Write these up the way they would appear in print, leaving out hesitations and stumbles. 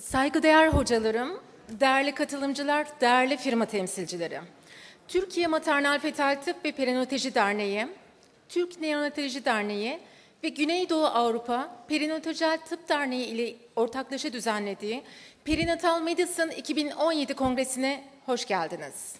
Saygıdeğer hocalarım, değerli katılımcılar, değerli firma temsilcileri. Türkiye Maternal Fetal Tıp ve Perinatal Derneği, Türk Neonatoloji Derneği ve Güneydoğu Avrupa Perinatal Tıp Derneği ile ortaklaşa düzenlediği Perinatal Medicine 2017 Kongresi'ne hoş geldiniz.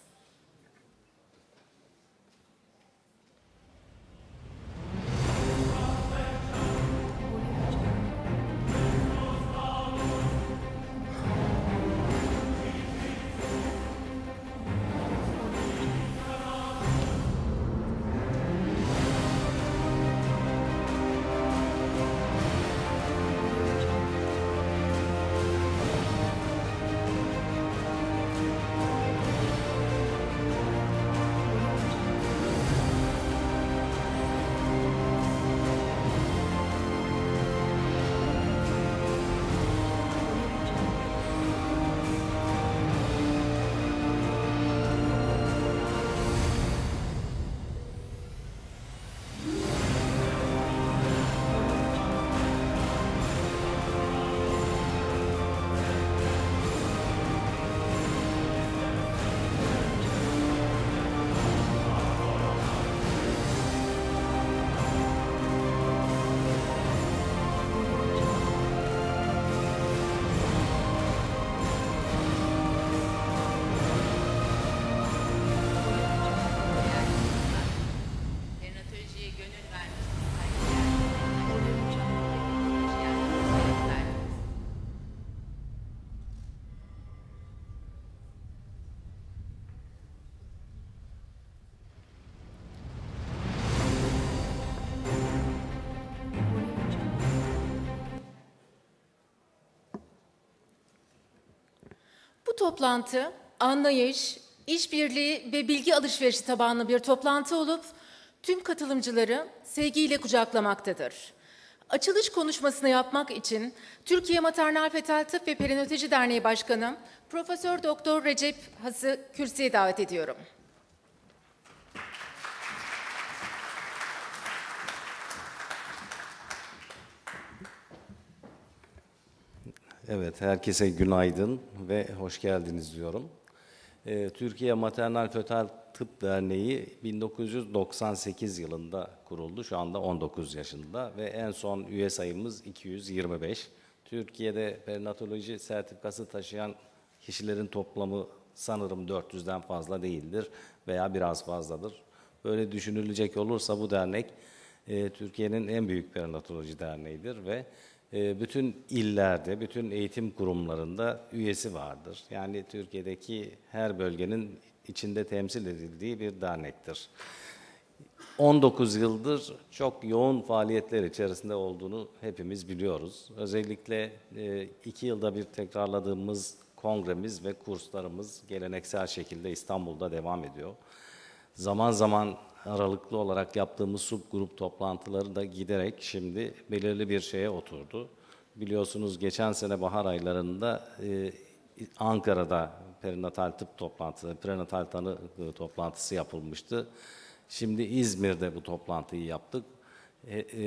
Bu toplantı anlayış, işbirliği ve bilgi alışverişi tabanlı bir toplantı olup tüm katılımcıları sevgiyle kucaklamaktadır. Açılış konuşmasını yapmak için Türkiye Maternal Fetal Tıp ve Perinatal Derneği Başkanı Profesör Doktor Recep Has'ı kürsüye davet ediyorum. Evet, herkese günaydın ve hoş geldiniz diyorum. Türkiye Maternal Fetal Tıp Derneği 1998 yılında kuruldu. Şu anda 19 yaşında ve en son üye sayımız 225. Türkiye'de perinatoloji sertifikası taşıyan kişilerin toplamı sanırım 400'den fazla değildir veya biraz fazladır. Böyle düşünülecek olursa bu dernek Türkiye'nin en büyük perinatoloji derneğidir ve bütün illerde, bütün eğitim kurumlarında üyesi vardır. Yani Türkiye'deki her bölgenin içinde temsil edildiği bir dernektir. 19 yıldır çok yoğun faaliyetler içerisinde olduğunu hepimiz biliyoruz. Özellikle 2 yılda bir tekrarladığımız kongremiz ve kurslarımız geleneksel şekilde İstanbul'da devam ediyor. Zaman zaman aralıklı olarak yaptığımız subgrup toplantıları da giderek şimdi belirli bir şeye oturdu. Biliyorsunuz geçen sene bahar aylarında Ankara'da perinatal tıp toplantısı, prenatal tanı toplantısı yapılmıştı. Şimdi İzmir'de bu toplantıyı yaptık.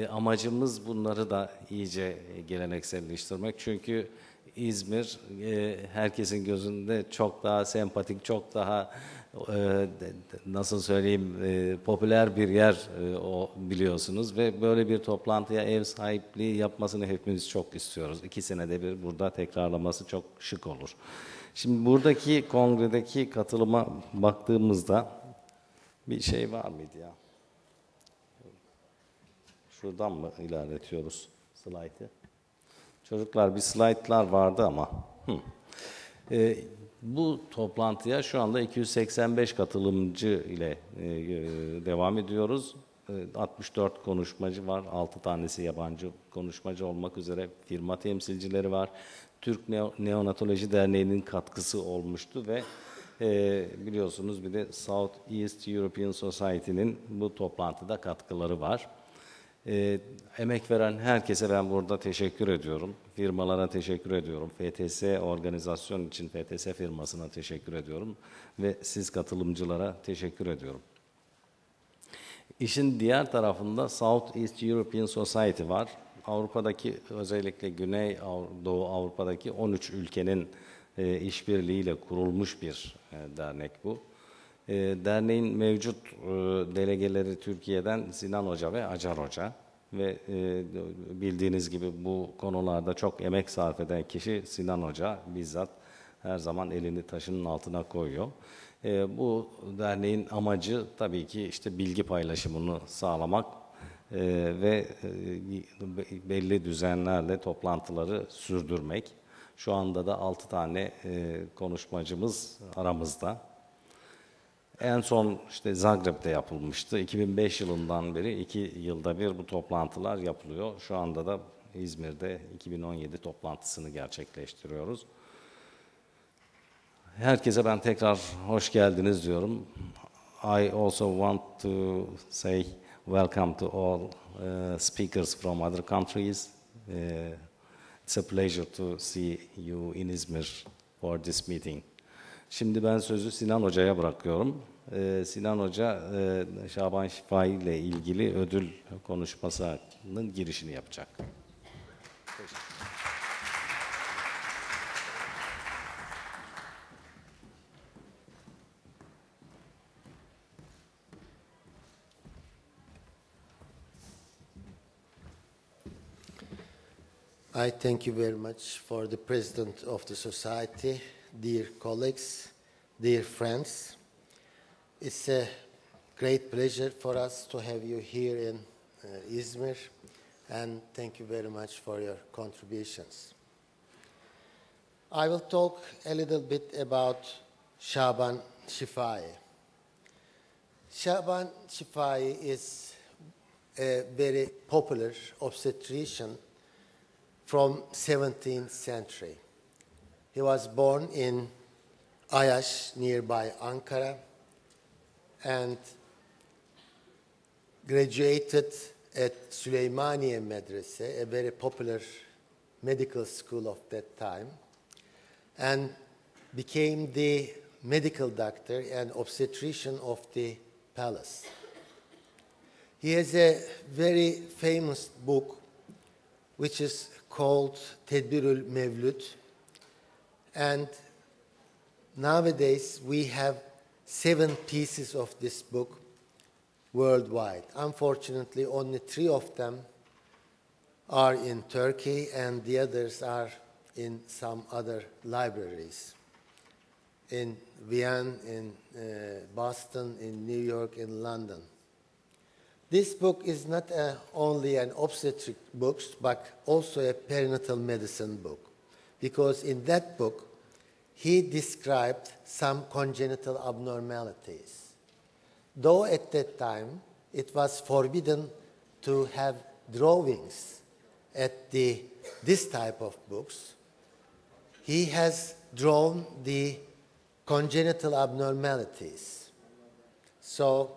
Amacımız bunları da iyice gelenekselleştirmek. Çünkü İzmir herkesin gözünde çok daha sempatik, çok daha nasıl söyleyeyim popüler bir yer o biliyorsunuz ve böyle bir toplantıya ev sahipliği yapmasını hepimiz çok istiyoruz. 2 senede bir burada tekrarlaması çok şık olur. Şimdi buradaki kongredeki katılıma baktığımızda bir şey var mıydı ya? Şuradan mı ilerletiyoruz slaytı? Çocuklar bir slaytlar vardı ama. Bu toplantıya şu anda 285 katılımcı ile devam ediyoruz. 64 konuşmacı var, 6 tanesi yabancı konuşmacı olmak üzere firma temsilcileri var. Türk Neonatoloji Derneği'nin katkısı olmuştu ve biliyorsunuz bir de South East European Society'nin bu toplantıda katkıları var. Emek veren herkese ben burada teşekkür ediyorum. Firmalara teşekkür ediyorum. FTS organizasyon için FTS firmasına teşekkür ediyorum. Ve siz katılımcılara teşekkür ediyorum. İşin diğer tarafında South East European Society var. Avrupa'daki özellikle Doğu Avrupa'daki 13 ülkenin işbirliğiyle kurulmuş bir dernek bu. Derneğin mevcut delegeleri Türkiye'den Sinan Hoca ve Acar Hoca ve bildiğiniz gibi bu konularda çok emek sarf eden kişi Sinan Hoca bizzat her zaman elini taşının altına koyuyor. Bu derneğin amacı tabii ki işte bilgi paylaşımını sağlamak ve belli düzenlerle toplantıları sürdürmek. Şu anda da 6 tane konuşmacımız aramızda. En son işte Zagreb'de yapılmıştı. 2005 yılından beri 2 yılda bir bu toplantılar yapılıyor. Şu anda da İzmir'de 2017 toplantısını gerçekleştiriyoruz. Herkese ben tekrar hoş geldiniz diyorum. I also want to say welcome to all speakers from other countries. It's a pleasure to see you in İzmir for this meeting. Şimdi ben sözü Sinan Hoca'ya bırakıyorum. Sinan Hoca Şaban Şifai ile ilgili ödül konuşmasının girişini yapacak. I thank you very much for the President of the Society, dear colleagues, dear friends. It's a great pleasure for us to have you here in Izmir, and thank you very much for your contributions. I will talk a little bit about Şaban Şifai. Şaban Şifai is a very popular obstetrician from 17th century. He was born in Ayaş, nearby Ankara, and graduated at Süleymaniye Medrese, a very popular medical school of that time, and became the medical doctor and obstetrician of the palace. He has a very famous book which is called Tedbirül Mevlüt, and nowadays we have 7 pieces of this book worldwide. Unfortunately, only 3 of them are in Turkey, and the others are in some other libraries. In Vienna, in Boston, in New York, in London. This book is not only an obstetric book, but also a perinatal medicine book, because in that book, he described some congenital abnormalities. Though at that time, it was forbidden to have drawings at this type of books, he has drawn the congenital abnormalities. So,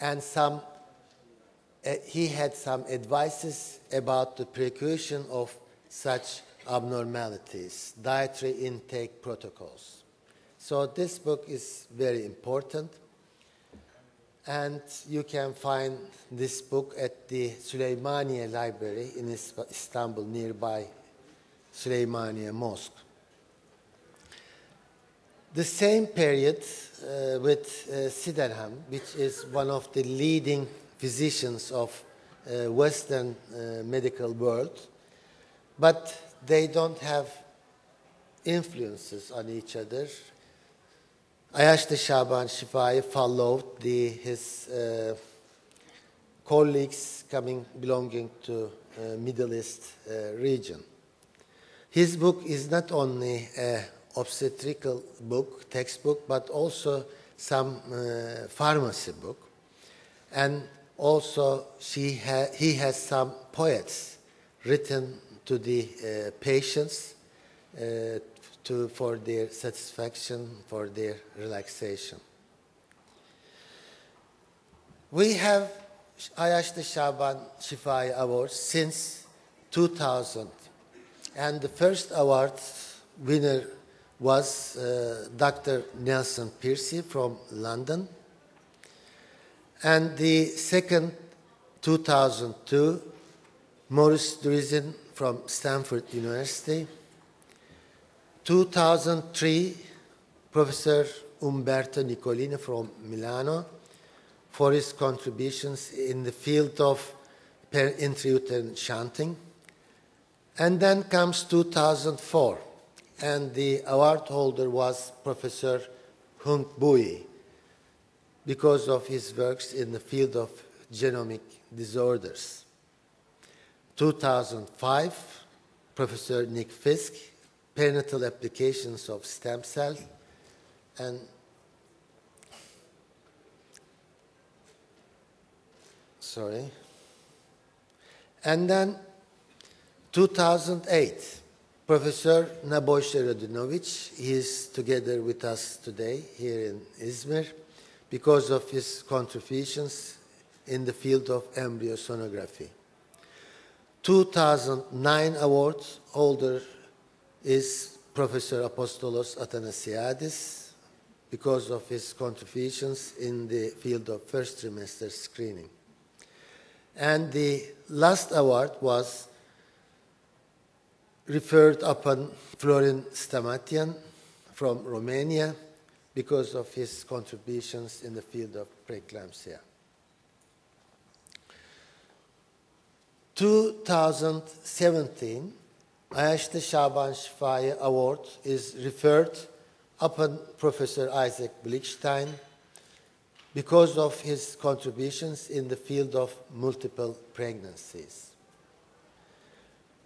and he had some advices about the precaution of such abnormalities, dietary intake protocols. So this book is very important, and you can find this book at the Süleymaniye Library in Istanbul, nearby Süleymaniye Mosque. The same period with Sydenham, which is one of the leading physicians of Western medical world, but they don't have influences on each other. Ayaşlı Şaban Şifai followed his colleagues belonging to Middle East region. His book is not only an obstetrical book, textbook, but also some pharmacy book. And also he has some poets written to the patients for their satisfaction, for their relaxation. We have Ayaşlı Şaban Şifai Awards since 2000. And the first award winner was Dr. Nelson Piercy from London. And the second, 2002, Maurice Drizin from Stanford University. 2003, Professor Umberto Nicolini from Milano for his contributions in the field of intrauterine shunting. And then comes 2004, and the award holder was Professor Hung Bui because of his works in the field of genomic disorders. 2005, Professor Nick Fisk, Perinatal Applications of Stem Cell, and then 2008, Professor Nebojša Radinović, he is together with us today here in Izmir because of his contributions in the field of embryosonography. 2009 award holder is Professor Apostolos Athanasiadis because of his contributions in the field of first trimester screening. And the last award was referred upon Florin Stamatian from Romania because of his contributions in the field of preeclampsia. 2017, Ayashte Shaban Shifai Award is referred upon Professor Isaac Blickstein because of his contributions in the field of multiple pregnancies.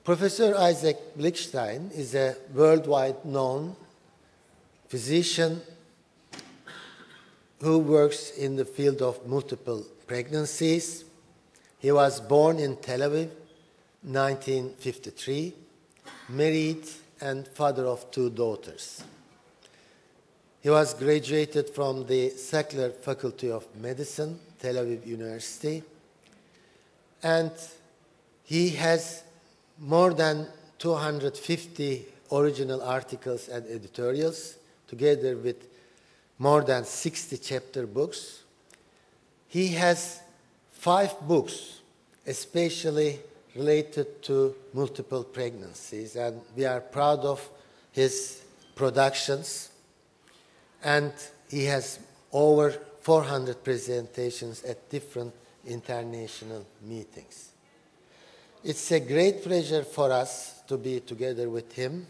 Professor Isaac Blickstein is a worldwide known physician who works in the field of multiple pregnancies. He was born in Tel Aviv, 1953, married and father of 2 daughters. He was graduated from the Sackler Faculty of Medicine, Tel Aviv University, and he has more than 250 original articles and editorials, together with more than 60 chapter books. He has 5 books, especially related to multiple pregnancies, and we are proud of his productions. And he has over 400 presentations at different international meetings. It's a great pleasure for us to be together with him,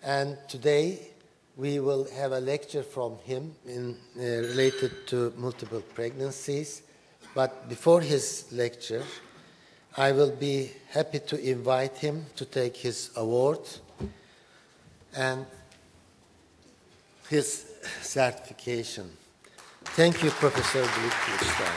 and today we will have a lecture from him related to multiple pregnancies. But before his lecture, I will be happy to invite him to take his award and his certification. Thank you, Professor Blickstein.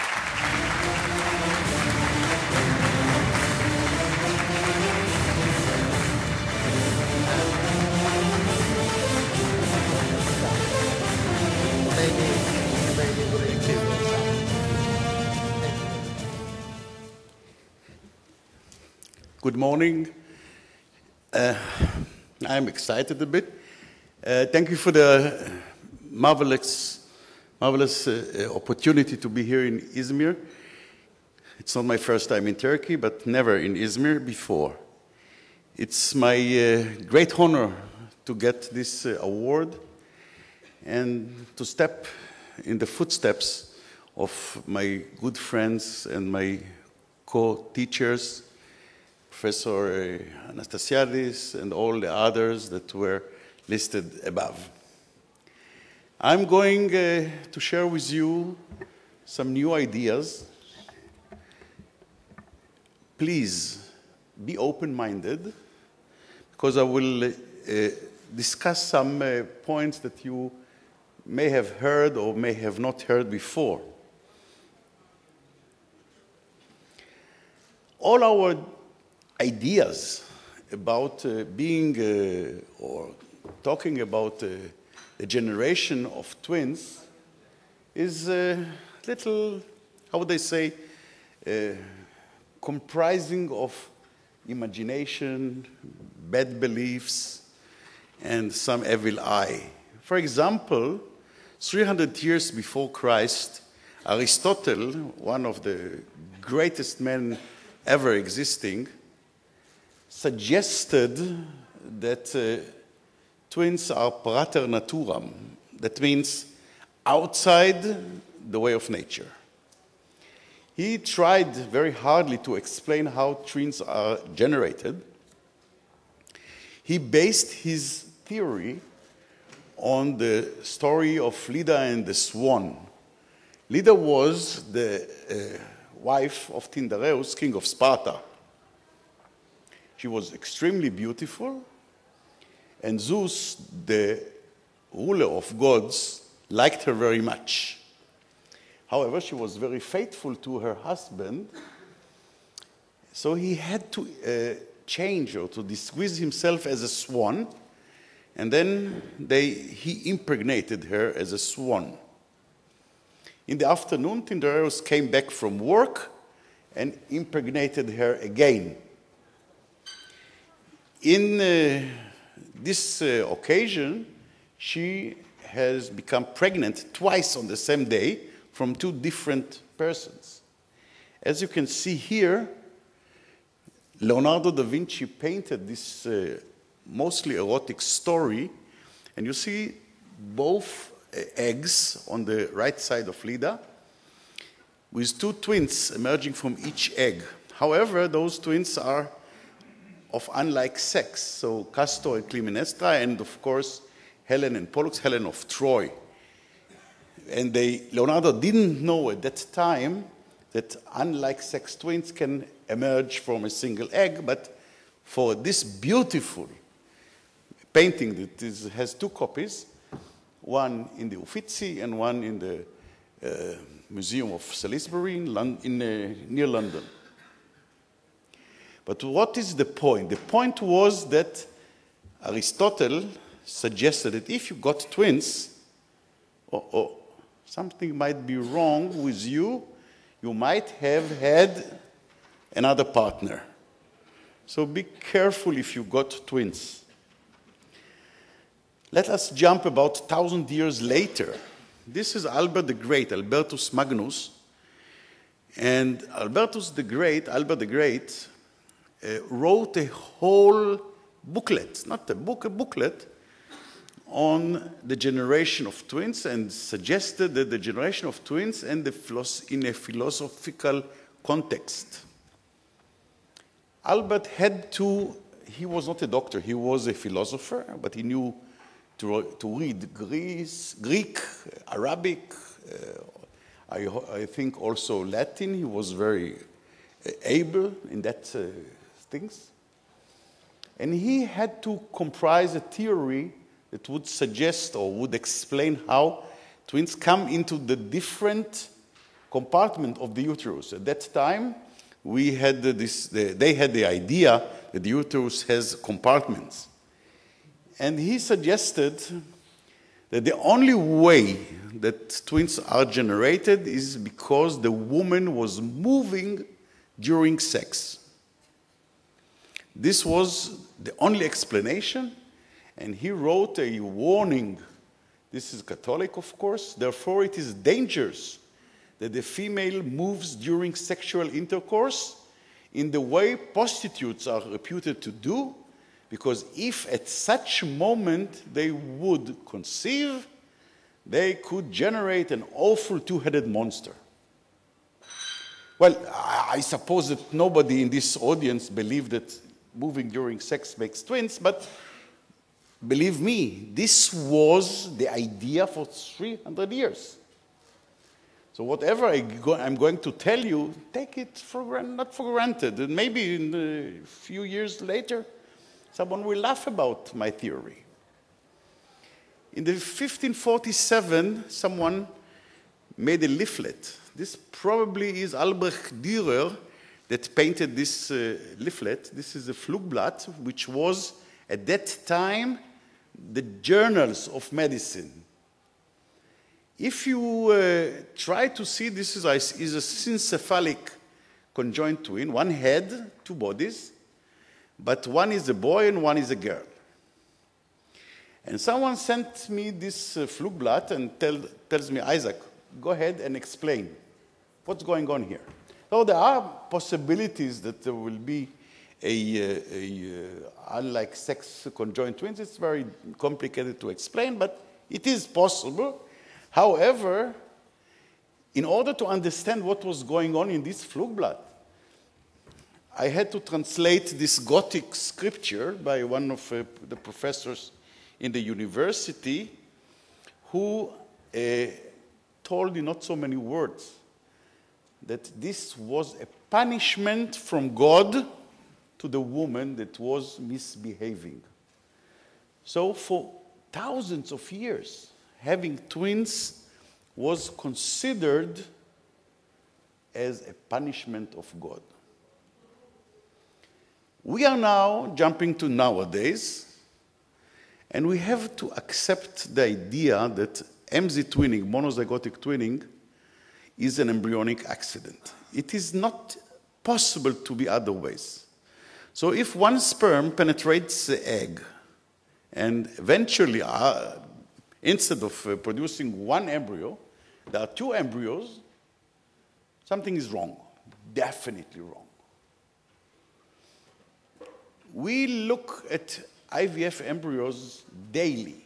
Good morning. I'm excited a bit. Thank you for the marvelous opportunity to be here in Izmir. It's not my first time in Turkey, but never in Izmir before. It's my great honor to get this award and to step in the footsteps of my good friends and my co-teachers, Professor Anastasiadis and all the others that were listed above. I'm going to share with you some new ideas. Please be open-minded, because I will discuss some points that you may have heard or may have not heard before. All our ideas about being or talking about the generation of twins is a little, how would I say, comprising of imagination, bad beliefs, and some evil eye. For example, 300 years before Christ, Aristotle, one of the greatest men ever existing, suggested that twins are pater naturam. That means outside the way of nature. He tried very hardly to explain how twins are generated. He based his theory on the story of Leda and the swan. Leda was the wife of Tyndareus, king of Sparta. She was extremely beautiful, and Zeus, the ruler of gods, liked her very much. However, she was very faithful to her husband, so he had to change or to disguise himself as a swan, and then he impregnated her as a swan. In the afternoon, Tyndareus came back from work and impregnated her again. In this occasion, she has become pregnant twice on the same day from two different persons. As you can see here, Leonardo da Vinci painted this mostly erotic story, and you see both eggs on the right side of Leda with two twins emerging from each egg. However, those twins are of unlike sex, so Castor and Clytemnestra, and of course Helen and Pollux, Helen of Troy. And Leonardo didn't know at that time that unlike sex twins can emerge from a single egg, but for this beautiful painting that has two copies, one in the Uffizi and one in the Museum of Salisbury near London. But what is the point? The point was that Aristotle suggested that if you got twins, something might be wrong with you. You might have had another partner. So be careful if you got twins. Let us jump about 1,000 years later. This is Albert the Great, Albertus Magnus. And Albert the Great, wrote a whole booklet, not a book, a booklet, on the generation of twins, and suggested that the generation of twins and in a philosophical context. Albert he was not a doctor, he was a philosopher, but he knew to read Greek, Arabic, I think also Latin. He was very able in that things. And he had to comprise a theory that would suggest or would explain how twins come into the different compartment of the uterus. At that time, they had the idea that the uterus has compartments. And he suggested that the only way that twins are generated is because the woman was moving during sex. This was the only explanation, and he wrote a warning. This is Catholic, of course. Therefore, it is dangerous that the female moves during sexual intercourse in the way prostitutes are reputed to do, because if at such moment they would conceive, they could generate an awful two-headed monster. Well, I suppose that nobody in this audience believed that moving during sex makes twins, but believe me, this was the idea for 300 years. So whatever I'm going to tell you, take it not for granted. And maybe in a few years later, someone will laugh about my theory. In the 1547, someone made a leaflet. This probably is Albrecht Dürer that painted this leaflet. This is a Flugblatt, which was, at that time, the journals of medicine. If you try to see, this is a syncephalic conjoined twin, one head, two bodies, but one is a boy and one is a girl. And someone sent me this Flugblatt and tells me, Isaac, go ahead and explain what's going on here. So there are possibilities that there will be unlike sex conjoined twins. It's very complicated to explain, but it is possible. However, in order to understand what was going on in this Flugblatt, I had to translate this Gothic scripture by one of the professors in the university who told in not so many words that this was a punishment from God to the woman that was misbehaving. So for thousands of years, having twins was considered as a punishment of God. We are now jumping to nowadays, and we have to accept the idea that MZ twinning, monozygotic twinning, is an embryonic accident. It is not possible to be otherwise. So if one sperm penetrates the egg, and eventually, instead of producing one embryo, there are two embryos, something is wrong, definitely wrong. We look at IVF embryos daily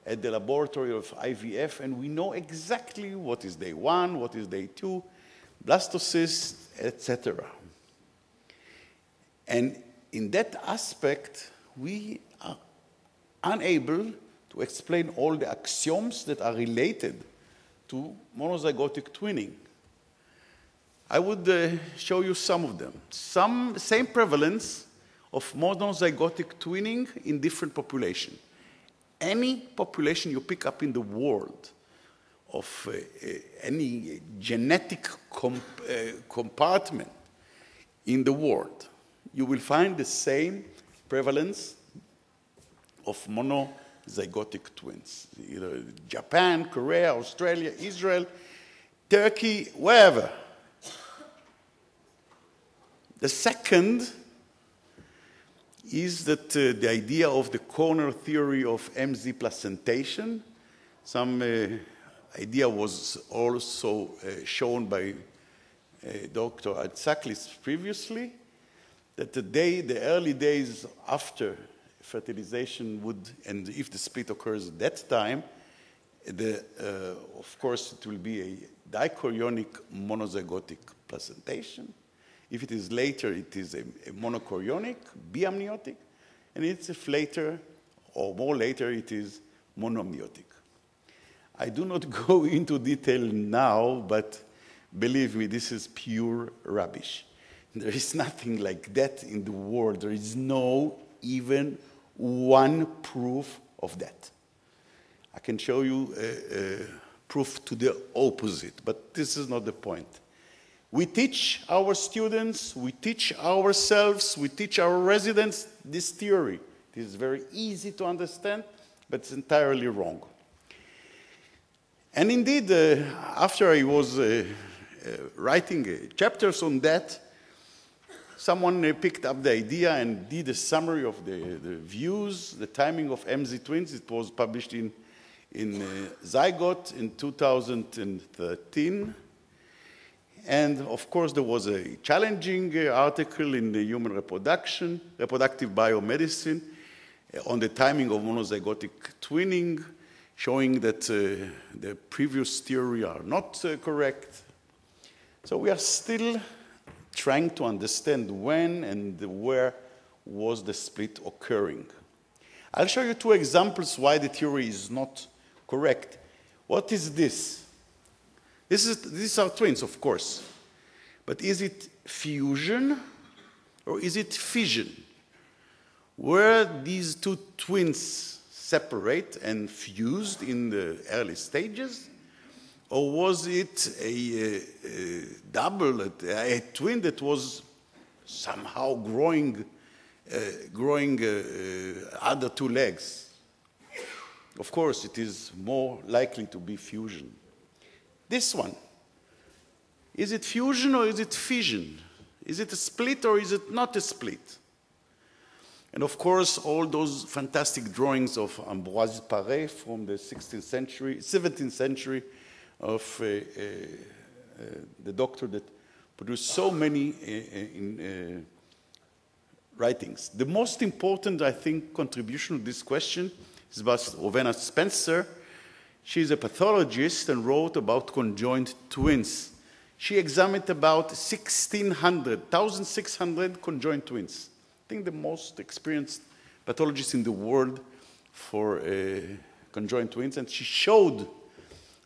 at the laboratory of IVF, and we know exactly what is day 1, what is day 2, blastocyst, etc. And in that aspect, we are unable to explain all the axioms that are related to monozygotic twinning. I would show you some of them. Same prevalence of monozygotic twinning in different populations. Any population you pick up in the world of any genetic compartment in the world, you will find the same prevalence of monozygotic twins. Either Japan, Korea, Australia, Israel, Turkey, wherever. The second is that the idea of the corner theory of MZ placentation. Some idea was also shown by Dr. Açılış previously, that the early days after fertilization would, and if the split occurs at that time, of course it will be a dichorionic monozygotic placentation. If it is later, it is a monochorionic, biamniotic, and if later, or more later, it is monoamniotic. I do not go into detail now, but believe me, this is pure rubbish. There is nothing like that in the world. There is no even one proof of that. I can show you proof to the opposite, but this is not the point. We teach our students, we teach ourselves, we teach our residents this theory. It is very easy to understand, but it's entirely wrong. And indeed, after I was writing chapters on that, someone picked up the idea and did a summary of the views, the timing of MZ twins. It was published in Zygote in 2013. And of course, there was a challenging article in the Human Reproductive Biomedicine on the timing of monozygotic twinning, showing that the previous theory are not correct. So we are still trying to understand when and where was the split occurring. I'll show you two examples why the theory is not correct. What is this? These are twins, of course. But is it fusion or is it fission? Were these two twins separate and fused in the early stages? Or was it a double, a twin that was somehow growing other two legs? Of course, it is more likely to be fusion. This one, is it fusion or is it fission? Is it a split or is it not a split? And of course, all those fantastic drawings of Ambroise Paré from the 17th century, of the doctor that produced so many writings. The most important, I think, contribution to this question is by Rowena Spencer. She's a pathologist and wrote about conjoined twins. She examined about 1,600 conjoined twins. I think the most experienced pathologist in the world for conjoined twins, and she showed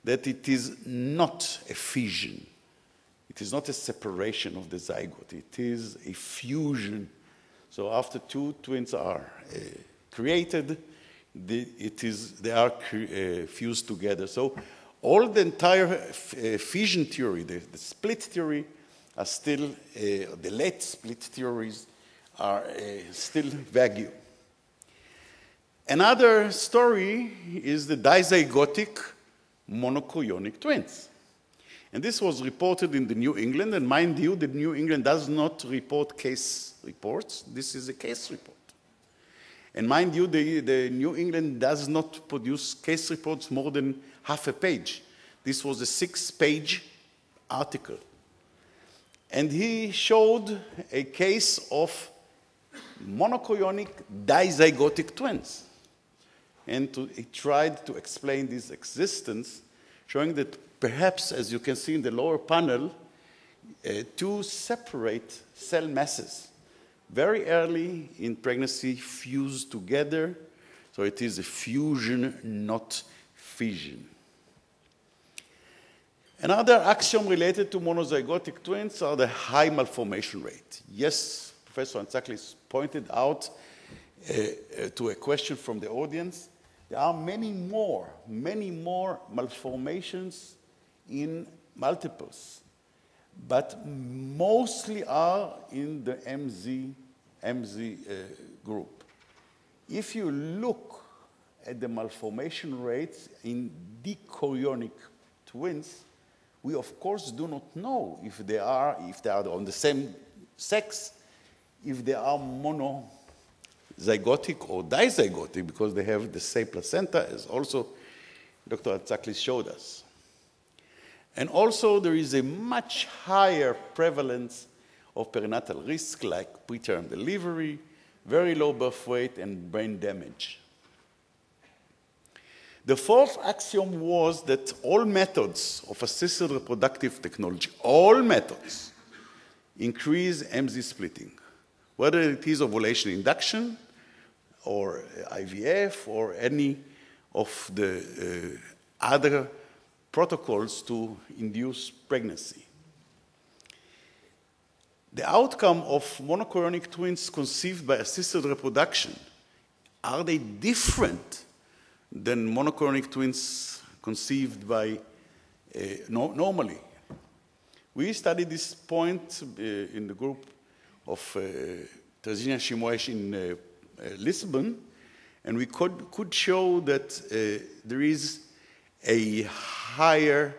that it is not a fission. It is not a separation of the zygote. It is a fusion. So after two twins are created, they are fused together. So all the entire fission theory, the split theory, are still, the late split theories are still vague. Another story is the dizygotic monochorionic twins. And this was reported in the New England, and mind you, the New England does not report case reports. This is a case report. And mind you, the New England does not produce case reports more than half a page. This was a 6-page article. And he showed a case of monochorionic dizygotic twins. And he tried to explain this existence, showing that perhaps, as you can see in the lower panel, two separate cell masses very early in pregnancy fuse together. So it is a fusion, not fission. Another axiom related to monozygotic twins are the high malformation rate. Yes, Professor Atsaklis pointed out to a question from the audience, there are many more malformations in multiples, but mostly are in the MZ group. If you look at the malformation rates in dichorionic twins, we of course do not know if they are on the same sex, if they are monozygotic or dizygotic, because they have the same placenta, as also Dr. Atsaklis showed us. And also there is a much higher prevalence of perinatal risk, like preterm delivery, very low birth weight, and brain damage. The fourth axiom was that all methods of assisted reproductive technology, all methods, increase MZ splitting, whether it is ovulation induction or IVF or any of the other protocols to induce pregnancy. The outcome of monochorionic twins conceived by assisted reproduction, are they different than monochorionic twins conceived by normally? We studied this point in the group of Teresina Shimoesh in Lisbon, and we could show that there is a higher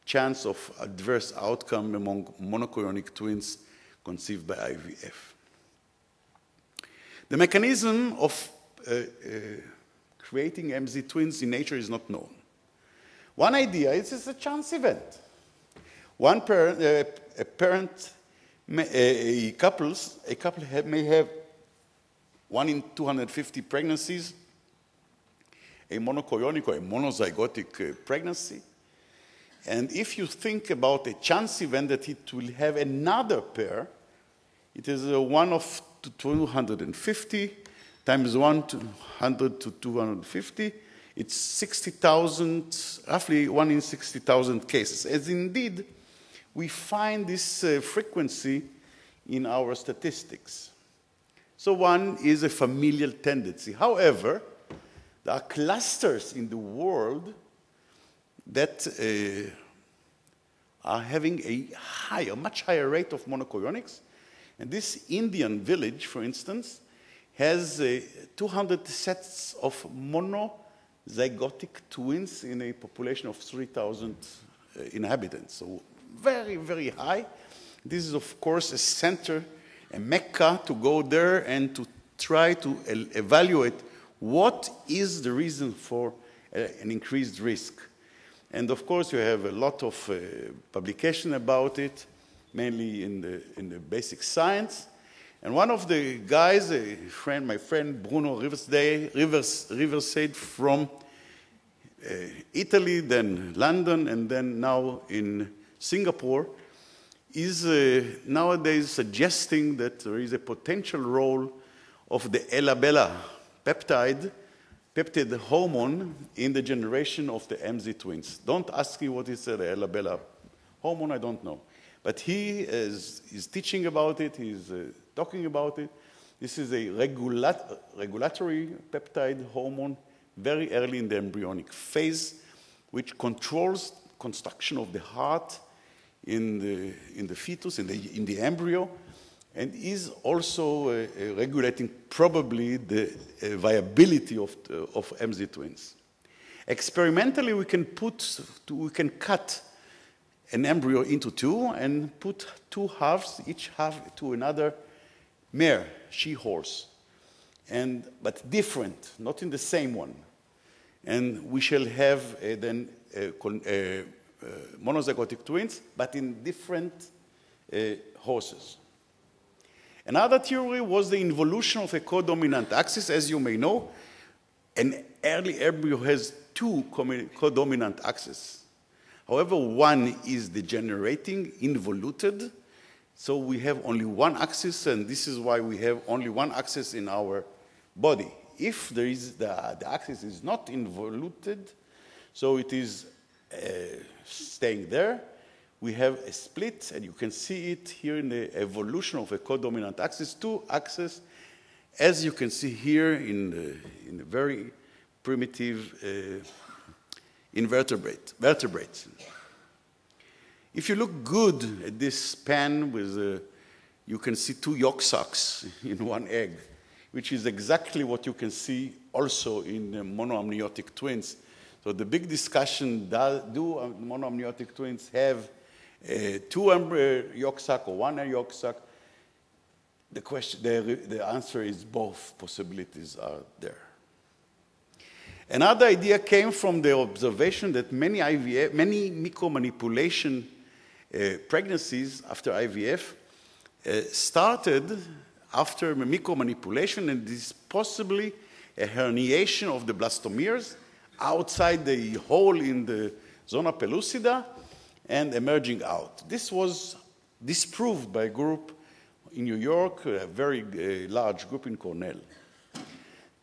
chance of adverse outcome among monochorionic twins conceived by IVF. The mechanism of creating MZ twins in nature is not known. One idea is it's a chance event. One parent, a couple may have 1 in 250 pregnancies, a monochorionic or a monozygotic pregnancy. And if you think about a chance event that it will have another pair, it is 1 of 250 times 100 to 250. It's 60,000, roughly 1 in 60,000 cases. As indeed, we find this frequency in our statistics. So one is a familial tendency. However, there are clusters in the world that are having a much higher rate of monochorionics. And this Indian village, for instance, has 200 sets of monozygotic twins in a population of 3,000 inhabitants. So very, very high. This is, of course, a center, a mecca to go there and to try to evaluate what is the reason for an increased risk. And of course, you have a lot of publication about it. mainly in the basic science. And one of the guys, my friend Bruno Riversade from Italy, then London, and then now in Singapore, is nowadays suggesting that there is a potential role of the elabella peptide hormone in the generation of the MZ twins. Don't ask me what is the elabella hormone, I don't know. But he is teaching about it, he's talking about it. This is a regulatory peptide hormone very early in the embryonic phase, which controls construction of the heart in the fetus, in the embryo, and is also regulating probably the viability of MZ twins. Experimentally, we can cut an embryo into two and put two halves, each half to another mare, she-horse, but different, not in the same one. And we shall have then monozygotic twins, but in different horses. Another theory was the involution of a codominant axis. As you may know, an early embryo has two codominant axes. However, one is degenerating, involuted, so we have only one axis, and this is why we have only one axis in our body. If there is the axis is not involuted, so it is staying there, we have a split, and you can see it here in the evolution of a codominant axis, two axes, as you can see here in the very primitive vertebrates. If you look good at this pan with, you can see two yolk sacs in one egg, which is exactly what you can see also in monoamniotic twins. So the big discussion, do monoamniotic twins have two yolk sac or one yolk sac? The answer is both possibilities are there. Another idea came from the observation that many micromanipulation pregnancies after IVF started after micromanipulation, and this is possibly a herniation of the blastomeres outside the hole in the zona pellucida and emerging out. This was disproved by a group in New York, a very large group in Cornell.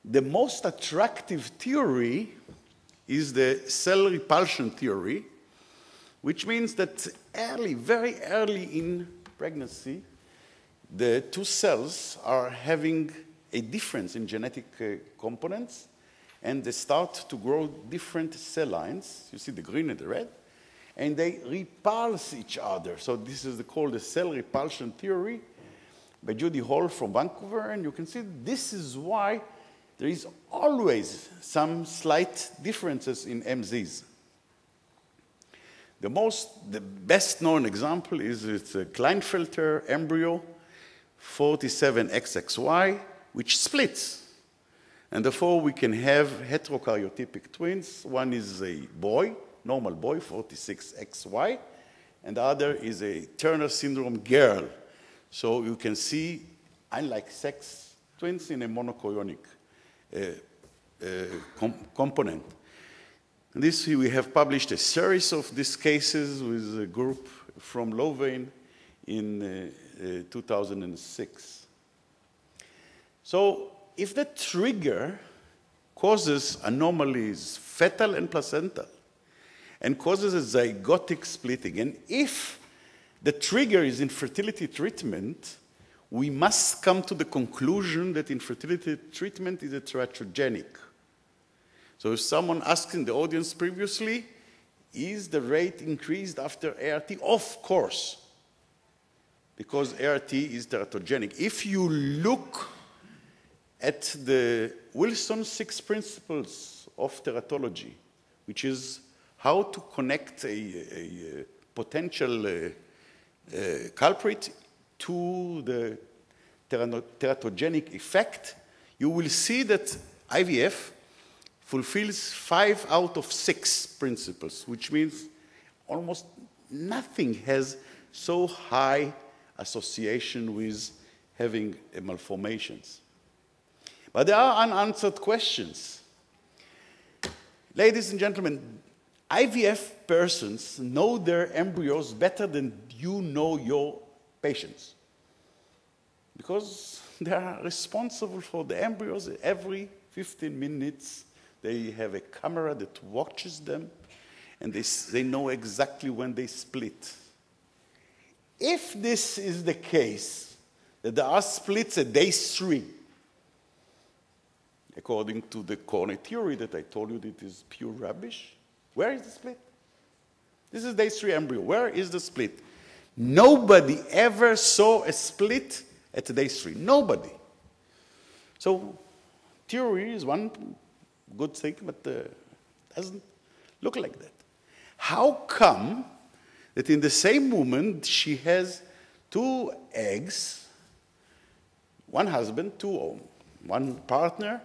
The most attractive theory is the cell repulsion theory, which means that very early in pregnancy, the two cells are having a difference in genetic components, and they start to grow different cell lines. You see the green and the red, and they repulse each other. So this is called the cell repulsion theory by Judy Hall from Vancouver, and you can see this is why there is always some slight differences in MZs. The best known example is it's a Klinefelter embryo, 47XXY, which splits. And therefore, we can have heterokaryotypic twins. One is a boy, normal boy, 46XY, and the other is a Turner syndrome girl. So you can see, unlike sex twins, in a monochorionic component. And we have published a series of these cases with a group from Louvain in 2006. So if the trigger causes anomalies, fetal and placental, and causes a zygotic splitting, and if the trigger is infertility treatment, we must come to the conclusion that infertility treatment is teratogenic. So if someone asked in the audience previously, is the rate increased after ART? Of course, because ART is teratogenic. If you look at the Wilson 6 principles of teratology, which is how to connect a potential culprit to the teratogenic effect, you will see that IVF fulfills 5 out of 6 principles, which means almost nothing has so high association with having malformations. But there are unanswered questions. Ladies and gentlemen, IVF persons know their embryos better than you know your patients, because they are responsible for the embryos. Every 15 minutes, they have a camera that watches them, and they know exactly when they split. If this is the case, that there are splits at day 3, according to the corner theory that I told you that is pure rubbish, where is the split? This is day 3 embryo. Where is the split? Nobody ever saw a split at day 3. Nobody. So theory is one good thing, but doesn't look like that. How come that in the same woman she has 2 eggs, one husband, one partner,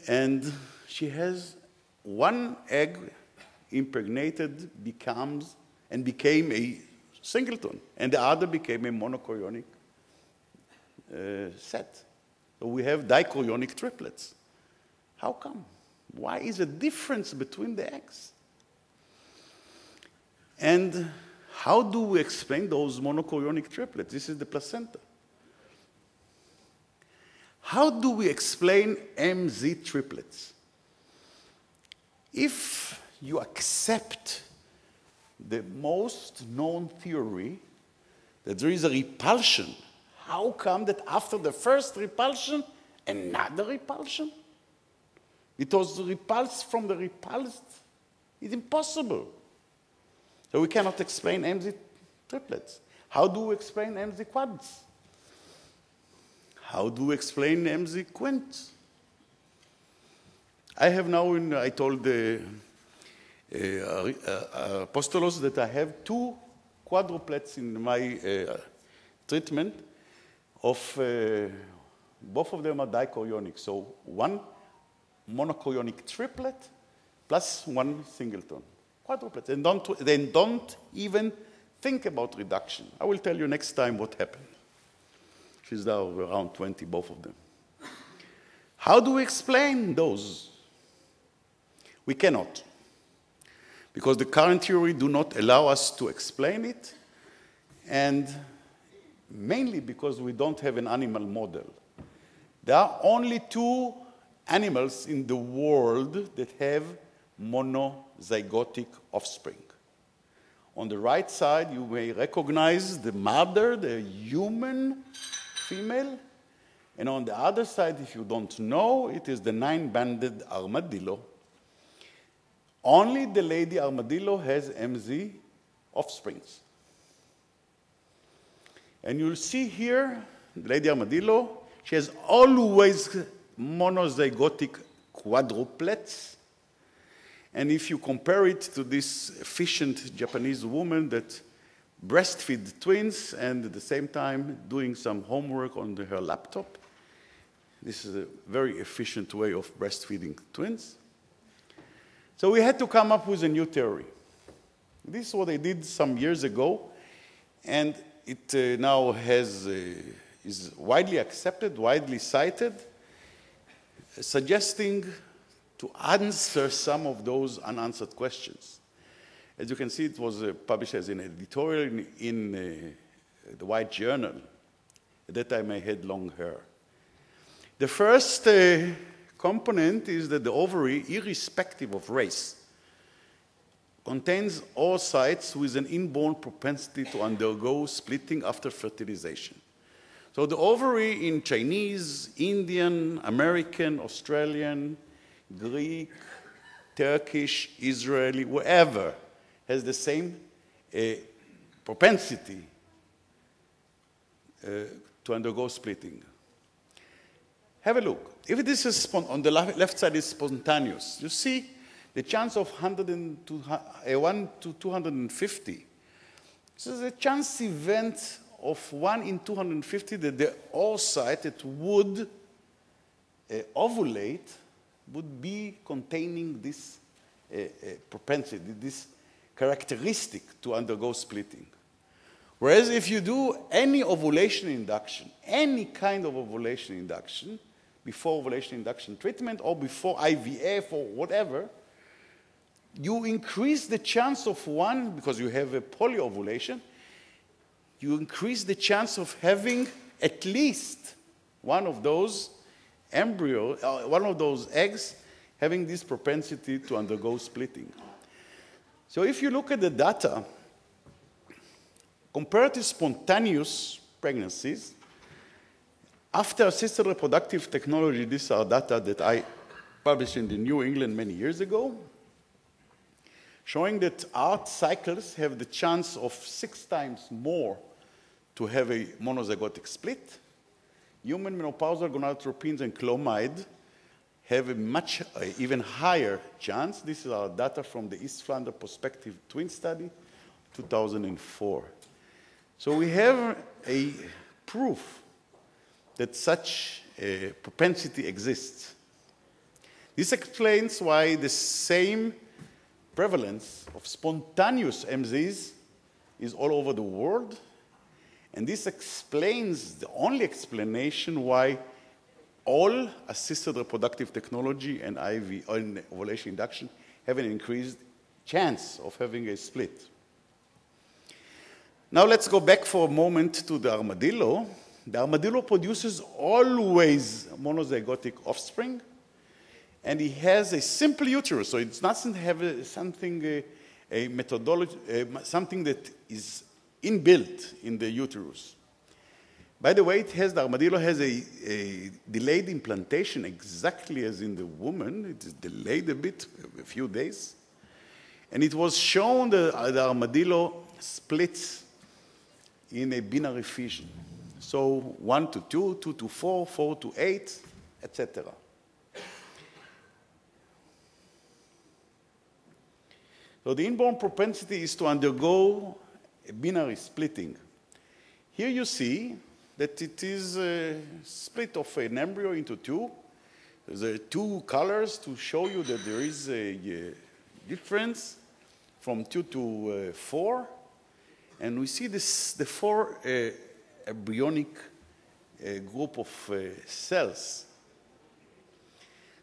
and she has 1 egg impregnated became a singleton, and the other became a monochorionic set. So we have dichorionic triplets. How come? Why is a difference between the eggs? And how do we explain those monochorionic triplets? This is the placenta. How do we explain MZ triplets? If you accept the most known theory that there is a repulsion, how come that after the first repulsion, another repulsion? Because the repulse from the repulsed is impossible. So we cannot explain MZ triplets. How do we explain MZ quads? How do we explain MZ quints? I have now, I told the apostolos that I have 2 quadruplets in my treatment of, both of them are dichorionic. So 1 monochorionic triplet plus 1 singleton. Quadruplets. And don't even think about reduction. I will tell you next time what happened. She's now around 20, both of them. How do we explain those? We cannot. Because the current theory do not allow us to explain it, and mainly because we don't have an animal model. There are only 2 animals in the world that have monozygotic offspring. On the right side, you may recognize the mother, the human female, and on the other side, if you don't know, it is the 9-banded armadillo. Only the lady armadillo has MZ offsprings. And you'll see here, the lady armadillo, she has always monozygotic quadruplets. And if you compare it to this efficient Japanese woman that breastfeed twins and at the same time doing some homework on her laptop, this is a very efficient way of breastfeeding twins. So we had to come up with a new theory. This is what I did some years ago, and it now is widely accepted, widely cited, suggesting to answer some of those unanswered questions. As you can see, it was published as an editorial in the White Journal. At that time, I had long hair. The first component is that the ovary, irrespective of race, contains oocytes with an inborn propensity to undergo splitting after fertilization. So the ovary in Chinese, Indian, American, Australian, Greek, Turkish, Israeli, wherever, has the same propensity to undergo splitting. Have a look. If this is on the left side is spontaneous, you see the chance of 1 to 250. This is a chance event of 1 in 250 that the oocyte that would ovulate would be containing this propensity, this characteristic to undergo splitting. Whereas if you do any ovulation induction, any kind of ovulation induction, before ovulation induction treatment or before IVF or whatever, you increase the chance of one, because you have a polyovulation, you increase the chance of having at least one of those one of those eggs having this propensity to undergo splitting. So if you look at the data, compared to spontaneous pregnancies, after assisted reproductive technology, these are data that I published in the New England many years ago, showing that ART cycles have the chance of 6 times more to have a monozygotic split. Human menopausal gonadotropins and clomide have a much even higher chance. This is our data from the East Flanders Prospective Twin Study, 2004. So we have a proof that such a propensity exists. This explains why the same prevalence of spontaneous MZs is all over the world, and this explains the only explanation why all assisted reproductive technology and ovulation induction have an increased chance of having a split. Now let's go back for a moment to the armadillo. The armadillo produces always monozygotic offspring, and he has a simple uterus, so it doesn't have a methodology, something that is inbuilt in the uterus. By the way, the armadillo has a delayed implantation exactly as in the woman. It is delayed a bit, a few days. And it was shown that the armadillo splits in a binary fission. So 1 to 2, 2 to 4, 4 to 8, etc. So the inborn propensity is to undergo a binary splitting. Here you see that it is a split of an embryo into 2. There are 2 colors to show you that there is a difference from 2 to 4. And we see the 4 embryonic group of cells.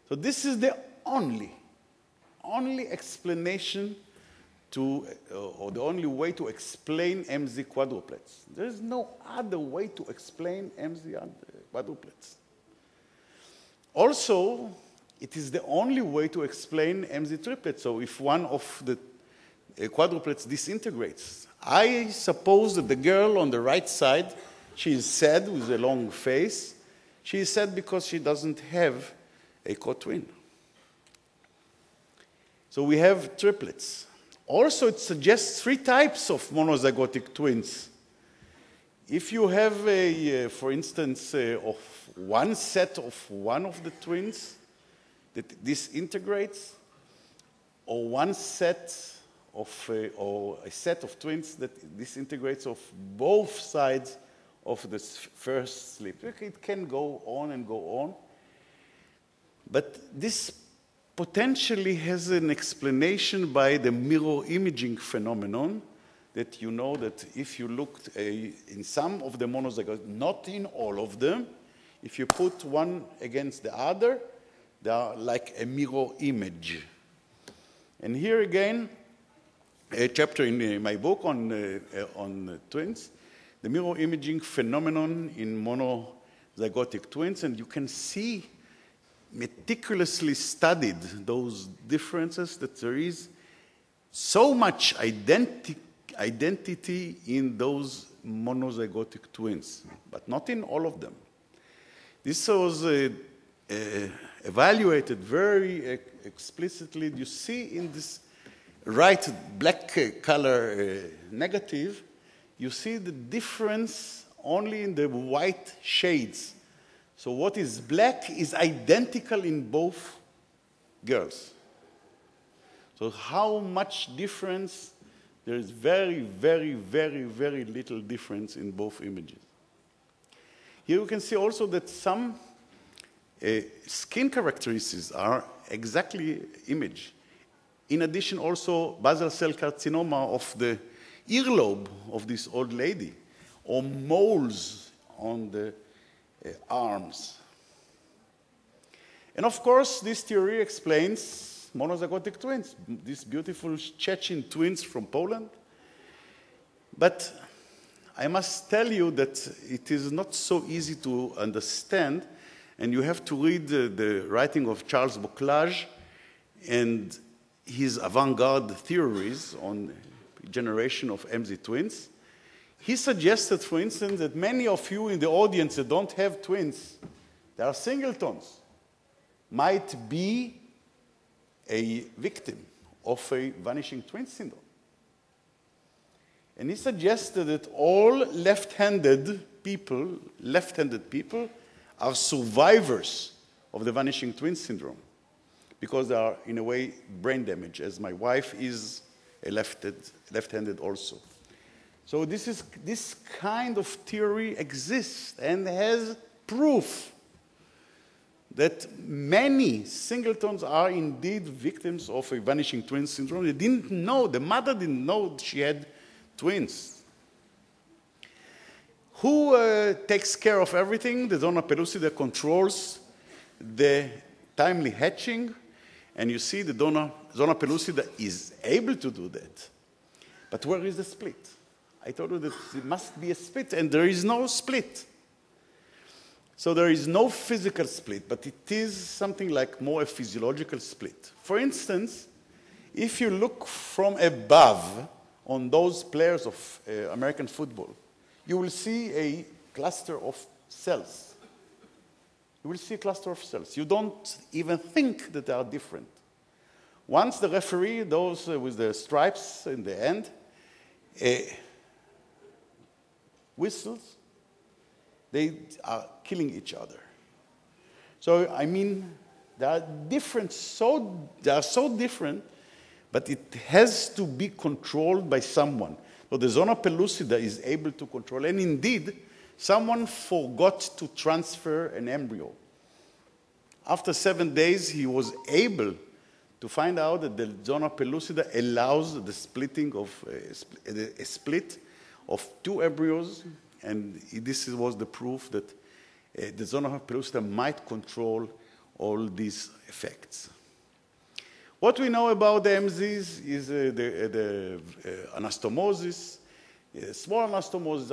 So this is the only explanation or the only way to explain MZ quadruplets. There is no other way to explain MZ quadruplets. Also, it is the only way to explain MZ triplets. So if one of the quadruplets disintegrates, I suppose that the girl on the right side, she is sad with a long face. She is sad because she doesn't have a co-twin. So we have triplets. Also, it suggests 3 types of monozygotic twins. If you have, for instance, of one set of one of the twins that disintegrates, or one set of, or a set of twins that disintegrates of both sides of the first slip. It can go on and go on. But this potentially has an explanation by the mirror imaging phenomenon that you know that if you looked in some of the monozygotes, not in all of them, if you put one against the other, they are like a mirror image. And here again, a chapter in my book on twins, the mirror imaging phenomenon in monozygotic twins, and you can see meticulously studied those differences that there is so much identity in those monozygotic twins, but not in all of them. This was evaluated very explicitly. You see in this right black color negative, you see the difference only in the white shades. So what is black is identical in both girls. So how much difference? There is very, very, very, very little difference in both images. Here you can see also that some skin characteristics are exactly image. In addition, also basal cell carcinoma of the earlobe of this old lady, or moles on the arms. And of course, this theory explains monozygotic twins, these beautiful Chechen twins from Poland. But I must tell you that it is not so easy to understand, and you have to read the writing of Charles Boclage and his avant-garde theories on generation of MZ twins. He suggested, for instance, that many of you in the audience that don't have twins, they are singletons, might be a victim of a vanishing twin syndrome. And he suggested that all left-handed people are survivors of the vanishing twin syndrome because they are, in a way, brain damaged, as my wife is a left-handed also. So this kind of theory exists and has proof that many singletons are indeed victims of a vanishing twin syndrome. They didn't know, the mother didn't know she had twins. Who takes care of everything? The zona pellucida controls the timely hatching, and you see the zona pellucida is able to do that. But where is the split? I told you that there must be a split, and there is no split. So there is no physical split, but it is something like more a physiological split. For instance, if you look from above on those players of American football, you will see a cluster of cells. You will see a cluster of cells. You don't even think that they are different. Once the referee, those with the stripes in the end, whistles, they are killing each other. So, I mean, they are different, they are so different, but it has to be controlled by someone. So the zona pellucida is able to control, and indeed, someone forgot to transfer an embryo. After 7 days, he was able to find out that the zona pellucida allows the splitting of a split of 2 embryos, and this was the proof that the zona pellucida might control all these effects. What we know about the MZs is the anastomosis, small anastomosis,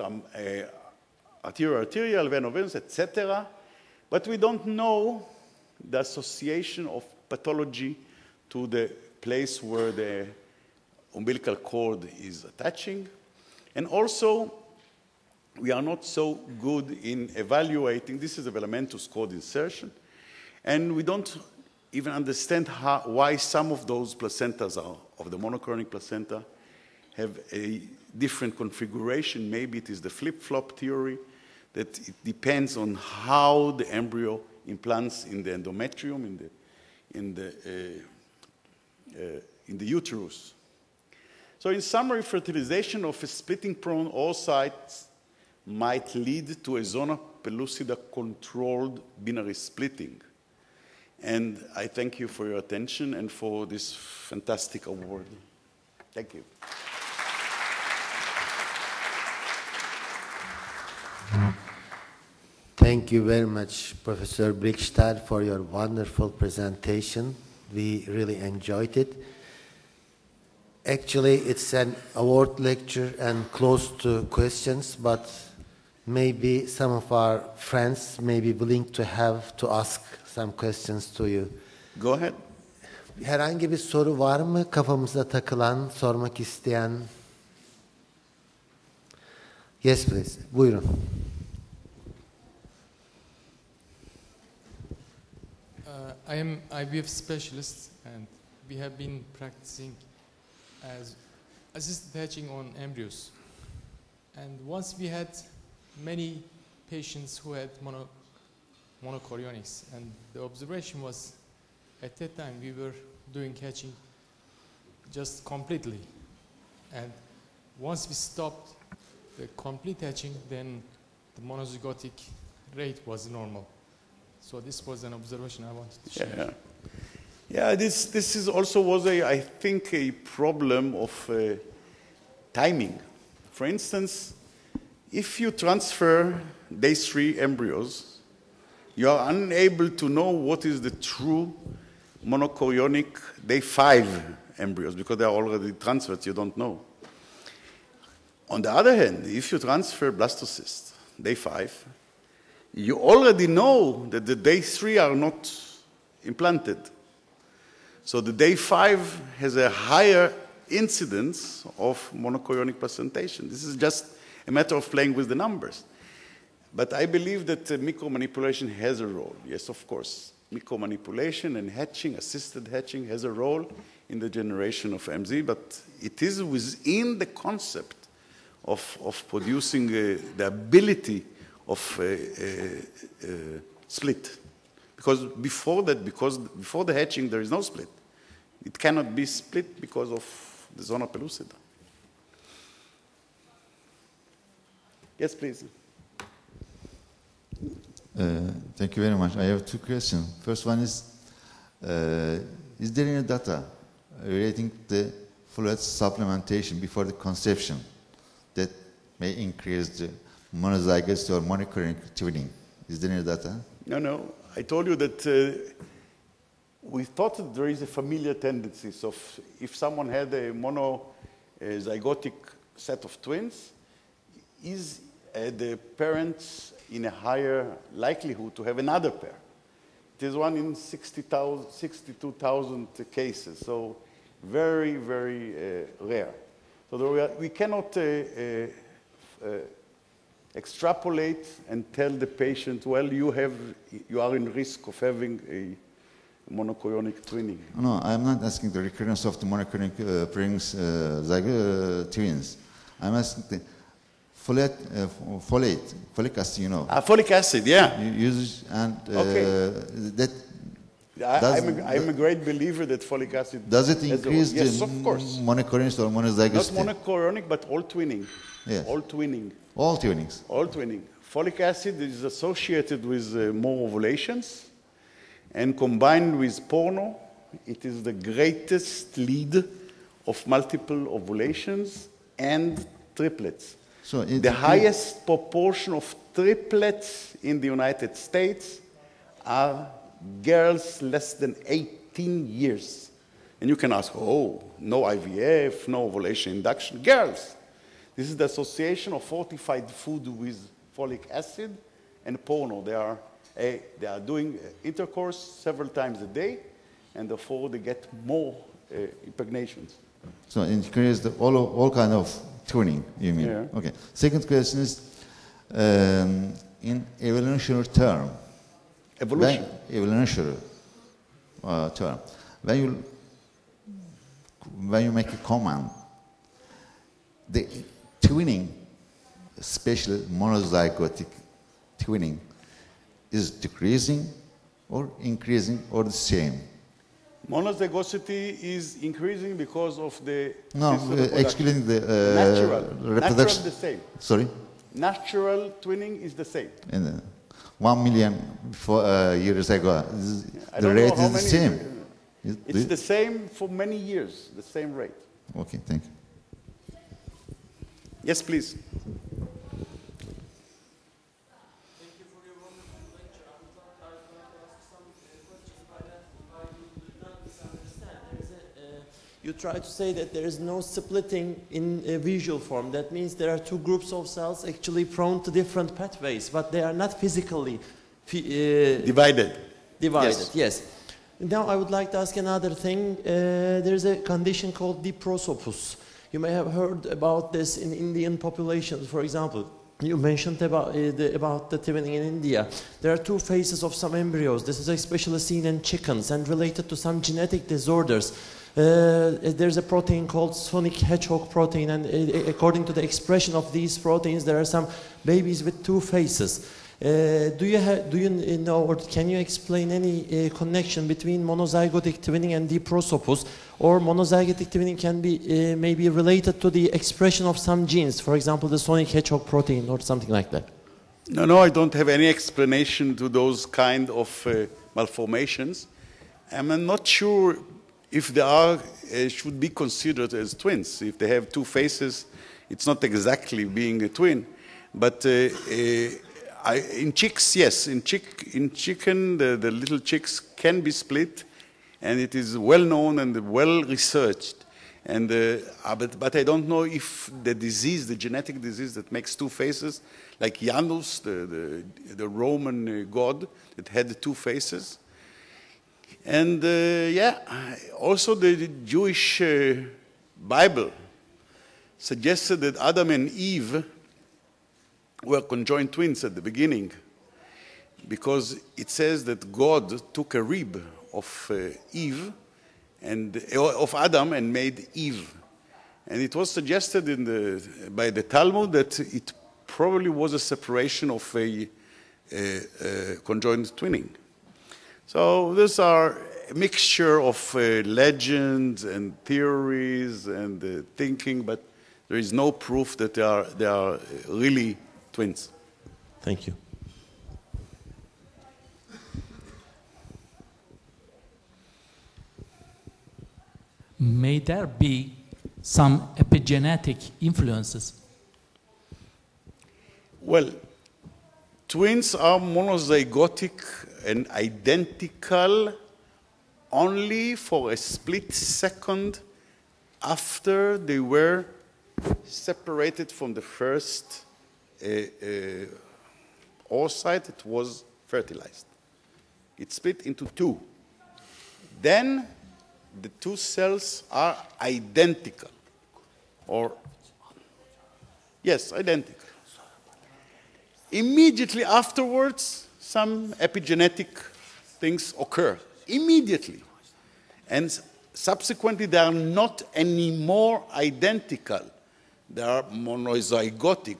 arterial, veno-venous, etc. But we don't know the association of pathology to the place where the umbilical cord is attaching. And also, we are not so good in evaluating, this is a velamentous cord insertion, and we don't even understand why some of those placentas of the monoclonic placenta have a different configuration. Maybe it is the flip-flop theory, that it depends on how the embryo implants in the endometrium, in the uterus. So in summary, fertilization of a splitting-prone oocytes might lead to a zona pellucida controlled binary splitting. And I thank you for your attention and for this fantastic award. Thank you. Thank you very much, Professor Brickstad, for your wonderful presentation. We really enjoyed it. Actually, it's an award lecture and close to questions, but maybe some of our friends may be willing to ask some questions to you. Go ahead. Herhangi bir soru var mı kafamıza takılan, sormak isteyen? Yes, please. Buyurun. I am IVF specialist, and we have been practicing as assisted hatching on embryos. And once we had many patients who had monochorionics, and the observation was, at that time we were doing hatching just completely. And once we stopped the complete hatching, then the monozygotic rate was normal. So this was an observation I wanted to share. Yeah, this is also was I think a problem of timing. For instance, if you transfer day 3 embryos, you are unable to know what is the true monochorionic day 5 embryos because they are already transferred, you don't know. On the other hand, if you transfer blastocyst day 5, you already know that the day 3 are not implanted. So the day 5 has a higher incidence of monochorionic placentation. This is just a matter of playing with the numbers. But I believe that micromanipulation has a role. Yes, of course. Micromanipulation and hatching, assisted hatching, has a role in the generation of MZ, but it is within the concept of producing the ability of split. Because before the hatching, there is no split. It cannot be split because of the zona pellucida. Yes, please. Thank you very much. I have two questions. First one is there any data relating to the folate supplementation before the conception that may increase the monozygotes or monochorionic twinning? Is there any data? No. I told you that we thought that there is a familiar tendency. So if someone had a monozygotic set of twins, is the parents in a higher likelihood to have another pair? It is 1 in 62,000 cases, so very, very rare. So we cannot extrapolate and tell the patient, well, you are in risk of having a monochorionic twinning. No, I'm not asking the recurrence of the monochorionic twins. I'm asking the folic acid, you know. Folic acid, yeah. You use and okay. I'm a great believer that folic acid. Does it increase yes, the of course. monochorionic or monozygosity? Not monochorionic, but all twinning. Yes. All twinning. All twinnings. All twinning. Folic acid is associated with more ovulations, and combined with porno, it is the greatest lead of multiple ovulations and triplets. So the highest proportion of triplets in the United States are girls less than 18 years. And you can ask, oh, no IVF, no ovulation induction. Girls. This is the association of fortified food with folic acid and porno. They are doing intercourse several times a day, and therefore they get more impregnations. So increase all kind of tuning, you mean? Yeah. Okay. Second question is, in evolutionary term. Evolution. Evolutionary term. When you make a comment, the twinning, especially monozygotic twinning, is decreasing or increasing or the same? Monozygosity is increasing because of the excluding the reproduction. Natural the same. Sorry? Natural twinning is the same. 1 million years ago, the rate is the same. It's the same for many years, the same rate. Okay, thank you. Yes, please. You try to say that there is no splitting in a visual form. That means there are two groups of cells actually prone to different pathways, but they are not physically divided. Yes. Now I would like to ask another thing. There is a condition called diprosopus. You may have heard about this in Indian populations, for example. You mentioned about the twinning in India. There are two phases of some embryos. This is especially seen in chickens and related to some genetic disorders. There's a protein called sonic hedgehog protein, and according to the expression of these proteins, there are some babies with two faces. Do you know, or can you explain any connection between monozygotic twinning and diprosopus, or monozygotic twinning can be maybe related to the expression of some genes, for example, the sonic hedgehog protein or something like that? No, I don't have any explanation to those kind of malformations. I'm not sure if there are should be considered as twins. If they have two faces, it's not exactly being a twin. But in chicks, yes. In chicken, the little chicks can be split, and it is well known and well researched. And but I don't know if the disease, the genetic disease that makes two faces, like Janus, the Roman god that had two faces. And yeah, also the Jewish Bible suggested that Adam and Eve were conjoined twins at the beginning, because it says that God took a rib of Eve and of Adam and made Eve. And it was suggested by the Talmud that it probably was a separation of a conjoined twinning. So these are a mixture of legends and theories and thinking, but there is no proof that they are really twins. Thank you. May there be some epigenetic influences? Well, twins are monozygotic and identical only for a split second after they were separated from the first oocyte that was fertilized. It split into two. Then the two cells are identical, or yes, identical. Immediately afterwards, some epigenetic things occur. Immediately. And subsequently, they are not anymore identical. They are monozygotic,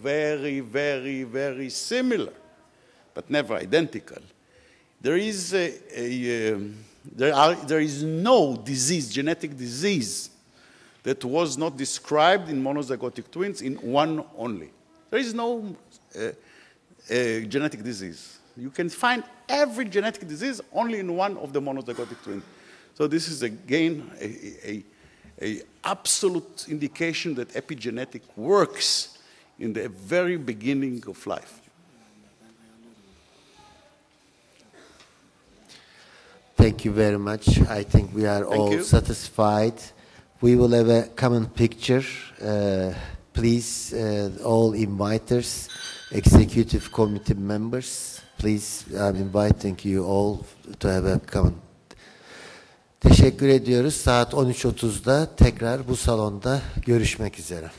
very, very, very similar, but never identical. There is there is no disease, genetic disease, that was not described in monozygotic twins in one only. There is no genetic disease. You can find every genetic disease only in one of the monozygotic twins. So this is again a absolute indication that epigenetic works in the very beginning of life. Thank you very much. I think we are all satisfied. We will have a common picture. Please, all inviters, executive committee members, please, I'm inviting you all to have a common. Teşekkür ediyoruz. Saat 13.30'da tekrar bu salonda görüşmek üzere.